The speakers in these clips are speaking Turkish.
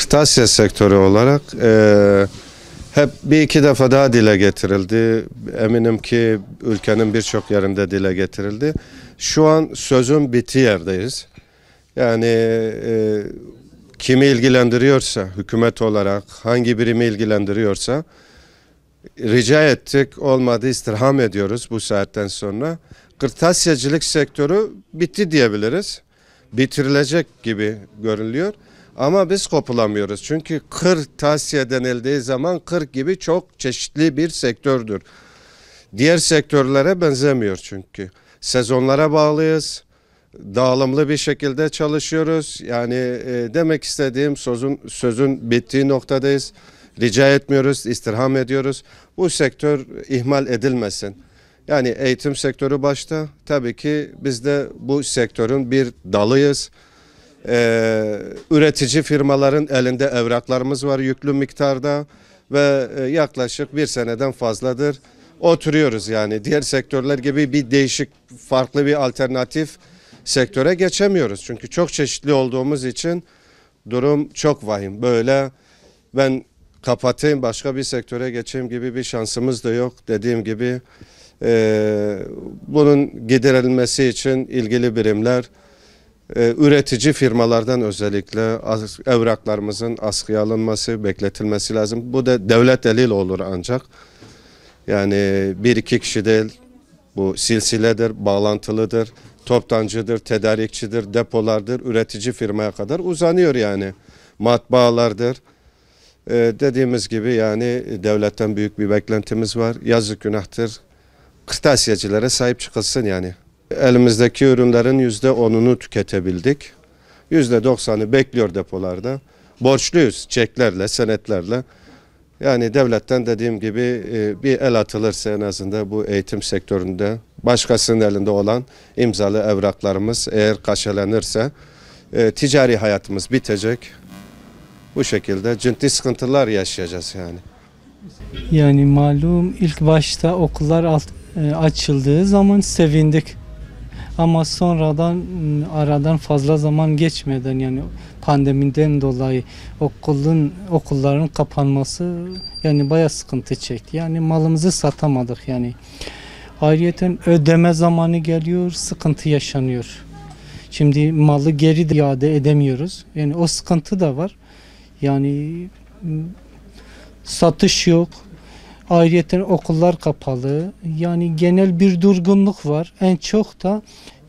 kırtasiye sektörü olarak hep bir iki defa daha dile getirildi. Eminim ki ülkenin birçok yerinde dile getirildi. Şu an sözün bittiği yerdeyiz. Yani kimi ilgilendiriyorsa, hükümet olarak hangi birimi ilgilendiriyorsa rica ettik, olmadı istirham ediyoruz bu saatten sonra. Kırtasiyecilik sektörü bitti diyebiliriz. Bitirilecek gibi görünüyor. Ama biz kopulamıyoruz. Çünkü kırtasiye denildiği zaman kır gibi çok çeşitli bir sektördür. Diğer sektörlere benzemiyor çünkü. Sezonlara bağlıyız. Dağılımlı bir şekilde çalışıyoruz. Yani demek istediğim sözün bittiği noktadayız. Rica etmiyoruz, istirham ediyoruz. Bu sektör ihmal edilmesin. Yani eğitim sektörü başta. Tabii ki biz de bu sektörün bir dalıyız. Üretici firmaların elinde evraklarımız var yüklü miktarda ve yaklaşık bir seneden fazladır oturuyoruz. Yani diğer sektörler gibi bir değişik, farklı bir alternatif sektöre geçemiyoruz. Çünkü çok çeşitli olduğumuz için durum çok vahim. Böyle ben kapatayım, başka bir sektöre geçeyim gibi bir şansımız da yok. Dediğim gibi bunun giderilmesi için ilgili birimler, üretici firmalardan özellikle evraklarımızın askıya alınması, bekletilmesi lazım. Bu da devlet eliyle olur ancak. Yani bir iki kişi değil, bu silsiledir, bağlantılıdır, toptancıdır, tedarikçidir, depolardır, üretici firmaya kadar uzanıyor yani. Matbaalardır. Dediğimiz gibi yani devletten büyük bir beklentimiz var. Yazık günahtır. Kırtasiyecilere sahip çıkılsın yani. Elimizdeki ürünlerin %10'unu tüketebildik. %90'ı bekliyor depolarda. Borçluyuz çeklerle, senetlerle. Yani devletten dediğim gibi bir el atılırsa en azından bu eğitim sektöründe başkasının elinde olan imzalı evraklarımız eğer kaşelenirse ticari hayatımız bitecek. Bu şekilde ciddi sıkıntılar yaşayacağız yani. Yani malum ilk başta okullar açıldığı zaman sevindik. Ama sonradan aradan fazla zaman geçmeden yani pandemiden dolayı okulların kapanması yani bayağı sıkıntı çekti. Yani malımızı satamadık yani. Ayrıyeten ödeme zamanı geliyor, sıkıntı yaşanıyor. Şimdi malı geri iade edemiyoruz. Yani o sıkıntı da var. Yani satış yok. Ayrıyeten okullar kapalı. Yani genel bir durgunluk var. En çok da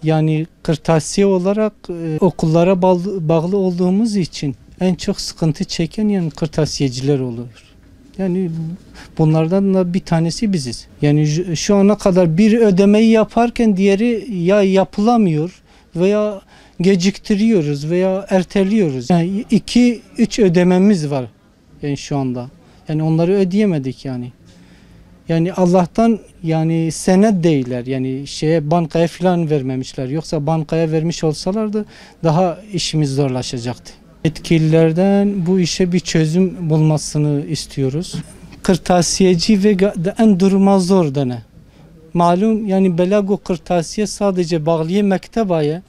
yani kırtasiye olarak okullara bağlı olduğumuz için en çok sıkıntı çeken yani kırtasiyeciler oluyor. Yani bunlardan da bir tanesi biziz. Yani şu ana kadar bir ödemeyi yaparken diğeri ya yapılamıyor veya geciktiriyoruz veya erteliyoruz. Yani 2-3 ödememiz var yani şu anda. Yani onları ödeyemedik yani. Yani Allah'tan yani senet değiller. Yani bankaya falan vermemişler. Yoksa bankaya vermiş olsalardı daha işimiz zorlaşacaktı. Yetkililerden bu işe bir çözüm bulmasını istiyoruz. Kırtasiyeci ve en duruma zor dene. Malum yani belago kırtasiye sadece bağlıya mektebaya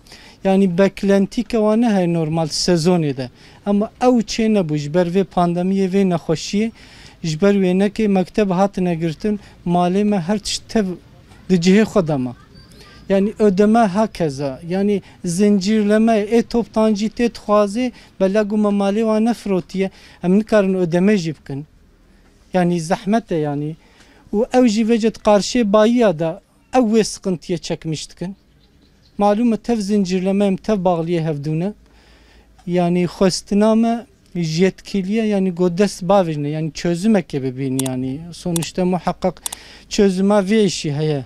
yani beklenti kevane her normal sezonide. Ama ev çene bu jber ve pandemiye ve nexoşiye jber ve neke mektep hatine girtin malime her tev dicihe kodama. Yani ödeme hakeza yani zincirleme toptancı txazi belago mali ve nefrotiye hem nikarın ödeme jibkin. Yani zahmet yani o ev jivecet karşı bayiya da ev sıkıntıya çekmiştikin. Malum tev zincirleme tev bağlıya hevdune. Yani xwestiname yetkiliye yani godes bavijne yani çözüm ekibi bin yani sonuçta muhakkak çözüme ve işi heye.